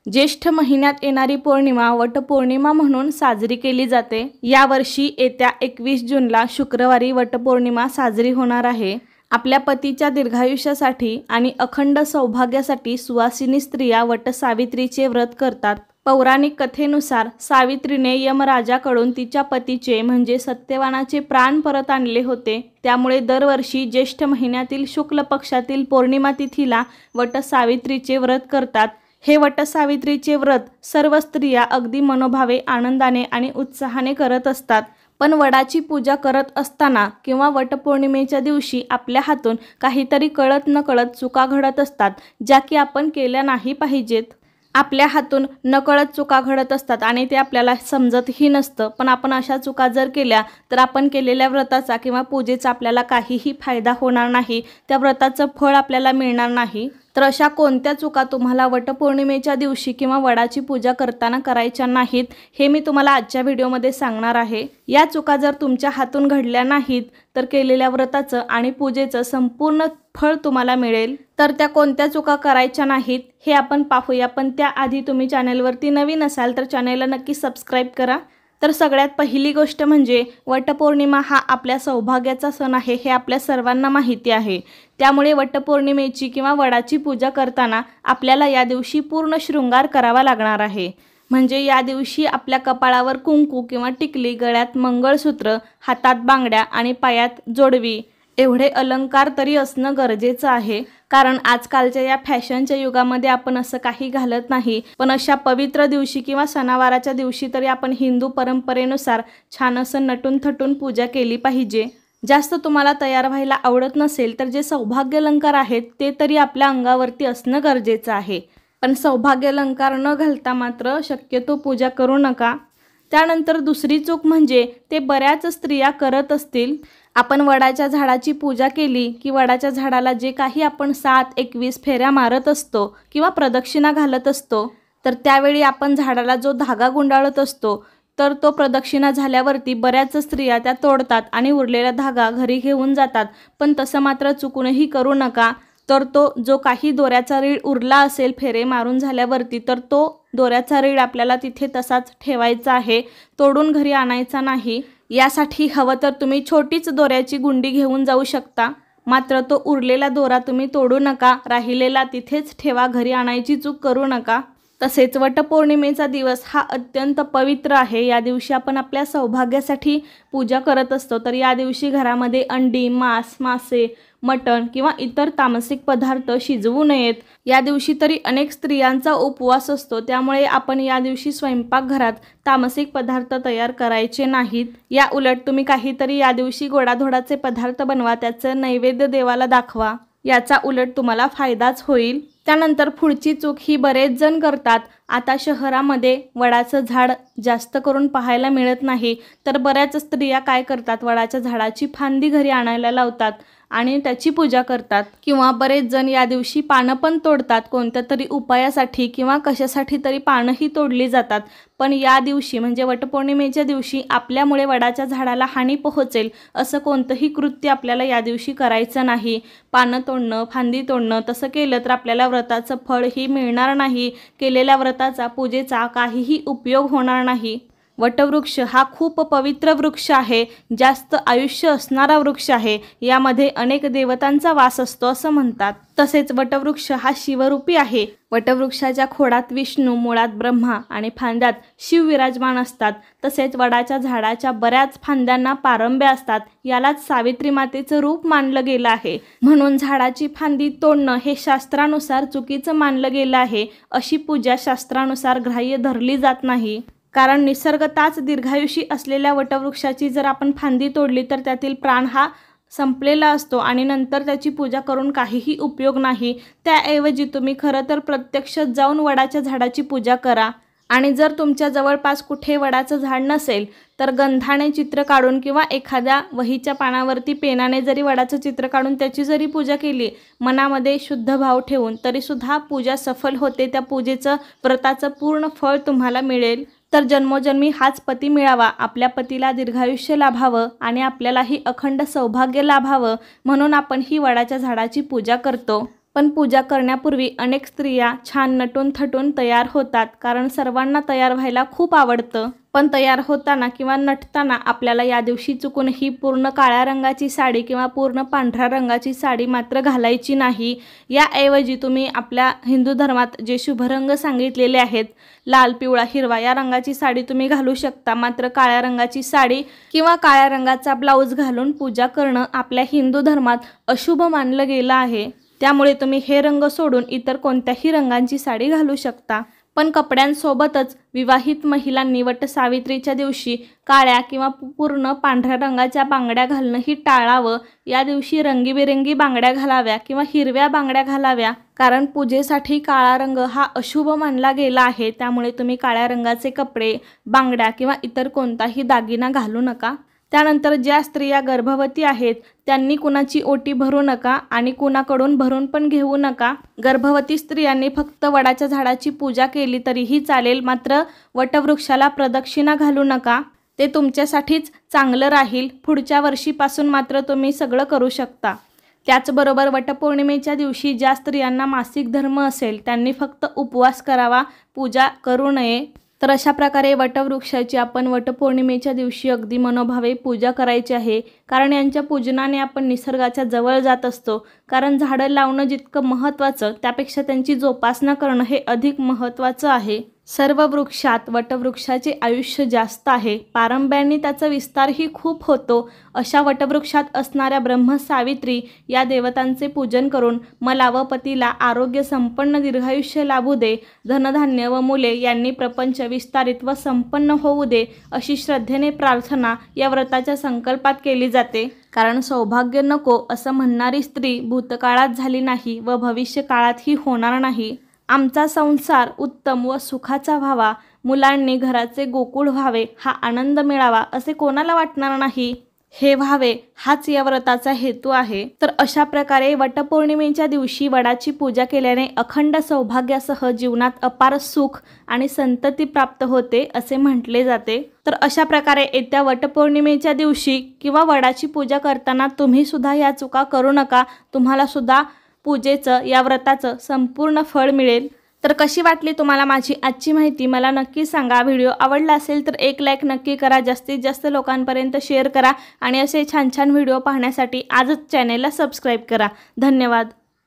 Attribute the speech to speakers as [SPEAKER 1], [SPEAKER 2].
[SPEAKER 1] ज्येष्ठ महिन्यात येणारी पौर्णिमा वटपौर्णिमा म्हणून साजरी केली जाते। यावर्षी येत्या 21 जूनला शुक्रवारी वटपौर्णिमा साजरी होणार आहे। आपल्या पतीच्या दीर्घायुष्यासाठी आणि अखंड सौभाग्यासाठी सुवासिनी स्त्रिया वटसावित्रीचे व्रत करतात। पौराणिक कथेनुसार सावित्रीने यमराजाकडून तिच्या पतीचे म्हणजे सत्यवानाचे प्राण परत आणले होते। त्यामुळे दरवर्षी ज्येष्ठ महिन्यातील शुक्ल पक्षातील पौर्णिमा तिथीला वटसावित्रीचे व्रत करतात। हे वटसावित्रीचे व्रत सर्व स्त्रिया अगदी मनोभावे आनंदाने आणि उत्साहाने करत असतात। पण वडाची पूजा करत असताना किंवा वटपौर्णिमेच्या दिवशी आपल्या हातून काहीतरी कळत नकळत चुका घडत असतात, ज्या की आपण केल्या नाही पाहिजेत। आपल्या हातून नकळत चुका घडत असतात आणि ते आपल्याला समजतही नसतं। पण आपण अशा चुका जर केल्या तर आपण केलेल्या व्रताचा किंवा पूजेचा आपल्याला काहीही फायदा होणार नाही, त्या व्रताचं फळ आपल्याला मिळणार नाही। तर अशा कोणत्या चुका तुम्हाला वटपौर्णिमेच्या दिवशी किंवा वडाची पूजा करताना करायच्या नाहीत, हे मी तुम्हाला आजच्या व्हिडिओमध्ये सांगणार आहे। या चुका जर तुमच्या हातून घडल्या नाहीत तर केलेल्या व्रताचं आणि पूजेचं संपूर्ण फळ तुम्हाला मिळेल। तर त्या कोणत्या चुका करायच्या नाहीत हे आपण पाहूया। पण त्याआधी तुम्ही चॅनलवरती नवीन असाल तर चॅनलला नक्की सबस्क्राईब करा। तर सगळ्यात पहिली गोष्ट म्हणजे वटपौर्णिमा हा आपल्या सौभाग्याचा सण आहे, हे आपल्या सर्वांना माहिती आहे। त्यामुळे वटपौर्णिमेची किंवा वडाची पूजा करताना आपल्याला या दिवशी पूर्ण शृंगार करावा लागणार आहे। म्हणजे या दिवशी आपल्या कपाळावर कुंकू किंवा टिकली, गळ्यात मंगळसूत्र, हातात बांगड्या आणि पायात जोडवी एवढे अलंकार तरी असणं गरजेचं आहे। कारण आजकालच्या या फॅशनच्या युगामध्ये आपण असं काही घालत नाही। पण अशा पवित्र दिवशी किंवा सणावाराच्या दिवशी तरी आपण हिंदू परंपरेनुसार छान असं नटून थटून पूजा केली पाहिजे। जास्त तुम्हाला तयार व्हायला आवडत नसेल तर जे सौभाग्य अलंकार आहेत ते तरी आपल्या अंगावरती असणं गरजेचं आहे। पण सौभाग्य अलंकार न घालता मात्र शक्यतो पूजा करू नका। त्यानंतर दुसरी चूक म्हणजे ते बऱ्याच स्त्रिया करत असतील, आपण वडाच्या झाडाची पूजा केली की वडाच्या झाडाला जे काही आपण 7-21 फेऱ्या मारत असतो किंवा प्रदक्षिणा घालत असतो, तर त्यावेळी आपण झाडाला जो धागा गुंडाळत असतो तर तो प्रदक्षिणा झाल्यावरती बऱ्याच स्त्रिया त्या तोडतात आणि उरलेला धागा घरी घेऊन जातात। पण तसं मात्र चुकूनही करू नका। तर तो जो काही दोऱ्याचा रीळ उरला असेल फेरे मारून झाल्यावरती, तर तो दोऱ्याचा रीळ आपल्याला तिथे तसाच ठेवायचा आहे, तोडून घरी आणायचा नाही। यासाठी हवं तर तुम्ही छोटीच दोऱ्याची गुंडी घेऊन जाऊ शकता, मात्र तो उरलेला दोरा तुम्ही तोडू नका, राहिलेला तिथेच ठेवा, घरी आणायची चूक करू नका। तसेच वटपौर्णिमेचा दिवस हा अत्यंत पवित्र आहे। या दिवशी आपण आपल्या सौभाग्यासाठी पूजा करत असतो। तर या दिवशी घरामध्ये अंडी, मांस, मासे, मटण किंवा इतर तामसिक पदार्थ शिजवू नयेत। या दिवशी तरी अनेक स्त्रियांचा उपवास असतो, त्यामुळे आपण या दिवशी स्वयंपाकघरात तामसिक पदार्थ तयार करायचे नाहीत। या उलट तुम्ही काहीतरी या दिवशी गोडाधोडाचे पदार्थ बनवा, त्याचं नैवेद्य देवाला दाखवा, याचा उलट तुम्हाला फायदाच होईल। त्यानंतर पुढची चूक ही बरेच जण करतात। आता शहरामध्ये वडाचं झाड जास्त करून पाहायला मिळत नाही, तर बऱ्याच स्त्रिया काय करतात, वडाच्या झाडाची फांदी घरी आणायला लावतात आणि त्याची पूजा करतात। किंवा बरेच जण या दिवशी पानं पण तोडतात, कोणत्या तरी उपायासाठी किंवा कशासाठी तरी पानंही तोडली जातात। पण या दिवशी म्हणजे वटपौर्णिमेच्या दिवशी आपल्यामुळे वडाच्या झाडाला हानी पोहोचेल असं कोणतंही कृत्य आपल्याला या दिवशी करायचं नाही। पानं तोडणं, फांदी तोडणं तसं केलं तर आपल्याला व्रताचं फळही मिळणार नाही, केलेल्या व्रताचा पूजेचा काहीही उपयोग होणार नाही। वटवृक्ष हा खूप पवित्र वृक्ष आहे, जास्त आयुष्य असणारा वृक्ष आहे, यामध्ये अनेक देवतांचा वास असतो असं म्हणतात। तसेच वटवृक्ष हा शिवरूपी आहे। वटवृक्षाच्या खोडात विष्णू, मुळात ब्रह्मा आणि फांद्यात शिव विराजमान असतात। तसेच वडाच्या झाडाच्या बऱ्याच फांद्यांना पारंब्या असतात, यालाच सावित्री मातेचं रूप मानलं गेलं आहे। म्हणून झाडाची फांदी तोडणं हे शास्त्रानुसार चुकीचं मानलं गेलं आहे। अशी पूजा शास्त्रानुसार ग्राह्य धरली जात नाही। कारण निसर्गताच दीर्घायुषी असलेल्या वटवृक्षाची जर आपण फांदी तोडली तर त्यातील प्राण हा संपलेला असतो आणि नंतर त्याची पूजा करून काहीही उपयोग नाही। त्याऐवजी तुम्ही खरं तर प्रत्यक्ष जाऊन वडाच्या झाडाची पूजा करा। आणि जर तुमच्या जवळपास कुठे वडाचं झाड नसेल तर गंधाने चित्र काढून किंवा एखाद्या वहीच्या पानावरती पेनाने जरी वडाचं चित्र काढून त्याची जरी पूजा केली, मनामध्ये शुद्ध भाव ठेवून, तरी सुद्धा पूजा सफल होते। त्या पूजेचं व्रताचं पूर्ण फळ तुम्हाला मिळेल। तर जन्मोजन्मी हाच पती मिळावा, आपल्या पतीला दीर्घायुष्य लाभावं आणि आपल्यालाही अखंड सौभाग्य लाभावं म्हणून आपण ही वडाच्या झाडाची पूजा करतो। पण पूजा करण्यापूर्वी अनेक स्त्रिया छान नटून थटून तयार होतात, कारण सर्वांना तयार व्हायला खूप आवडतं। पण तयार होताना किंवा नटताना आपल्याला या दिवशी चुकूनही पूर्ण काळ्या रंगाची साडी किंवा पूर्ण पांढऱ्या रंगाची साडी मात्र घालायची नाही। याऐवजी तुम्ही आपल्या हिंदू धर्मात जे शुभ रंग सांगितलेले आहेत, लाल, पिवळा, हिरवा या रंगाची साडी तुम्ही घालू शकता। मात्र काळ्या रंगाची साडी किंवा काळ्या रंगाचा ब्लाऊज घालून पूजा करणं आपल्या हिंदू धर्मात अशुभ मानलं गेलं आहे। त्यामुळे तुम्ही हे रंग सोडून इतर कोणत्याही रंगांची साडी घालू शकता। पण कपड्यांसोबतच विवाहित महिलांनी वटसावित्रीच्या दिवशी काळ्या किंवा पूर्ण पांढऱ्या रंगाच्या बांगड्या घालणंही टाळावं। या दिवशी रंगीबेरंगी बांगड्या घालाव्या किंवा हिरव्या बांगड्या घालाव्या, कारण पूजेसाठी काळा रंग हा अशुभ मानला गेला आहे। त्यामुळे तुम्ही काळ्या रंगाचे कपडे, बांगड्या किंवा इतर कोणताही दागिना घालू नका। त्यानंतर ज्या स्त्रिया गर्भवती आहेत त्यांनी कुणाची ओटी भरू नका आणि कुणाकडून भरून पण घेऊ नका। गर्भवती स्त्रियांनी फक्त वडाच्या झाडाची पूजा केली तरीही चालेल, मात्र वटवृक्षाला प्रदक्षिणा घालू नका। ते तुमच्यासाठीच चांगलं राहील। पुढच्या वर्षीपासून मात्र तुम्ही सगळं करू शकता। त्याचबरोबर वटपौर्णिमेच्या दिवशी ज्या स्त्रियांना मासिक धर्म असेल त्यांनी फक्त उपवास करावा, पूजा करू नये। तर अशा प्रकारे वटवृक्षाची आपण वटपौर्णिमेच्या दिवशी अगदी मनोभावे पूजा करायची आहे, कारण यांच्या पूजनाने आपण निसर्गाच्या जवळ जात असतो। कारण झाडं लावणं जितकं महत्त्वाचं त्यापेक्षा त्यांची जोपासना करणं हे अधिक महत्त्वाचं आहे। सर्व वृक्षात वटवृक्षाचे आयुष्य जास्त आहे, पारंब्याने त्याचा विस्तारही खूप होतो। अशा वटवृक्षात असणाऱ्या ब्रह्मसावित्री या देवतांचे पूजन करून मला व पतीला आरोग्य संपन्न दीर्घायुष्य लाभू दे, धनधान्य व मुले यांनी प्रपंच विस्तारित व संपन्न होऊ दे, अशी श्रद्धेने प्रार्थना या व्रताच्या संकल्पात केली जाते। कारण सौभाग्य नको असं म्हणणारी स्त्री भूतकाळात झाली नाही व भविष्य काळातही होणार नाही। आमचा संसार उत्तम व सुखाचा व्हावा, मुलांनी घराचे गोकुळ व्हावे, हा आनंद मिळावा असे कोणाला वाटणार नाही? हे व्हावे हाच या व्रताचा हेतू आहे। तर अशा प्रकारे वटपौर्णिमेच्या दिवशी वडाची पूजा केल्याने अखंड सौभाग्यासह जीवनात अपार सुख आणि संतती प्राप्त होते असे म्हटले जाते। तर अशा प्रकारे येत्या वटपौर्णिमेच्या दिवशी किंवा वडाची पूजा करताना तुम्ही सुद्धा या चुका करू नका। तुम्हाला सुद्धा पूजेचं या व्रताचं संपूर्ण फळ मिळेल। तर कशी वाटली तुम्हाला माझी आजची माहिती मला नक्की सांगा। व्हिडिओ आवडला असेल तर एक लाईक नक्की करा, जास्तीत जास्त लोकांपर्यंत शेअर करा आणि असे छान छान व्हिडिओ पाहण्यासाठी आजच चॅनेलला सबस्क्राईब करा। धन्यवाद।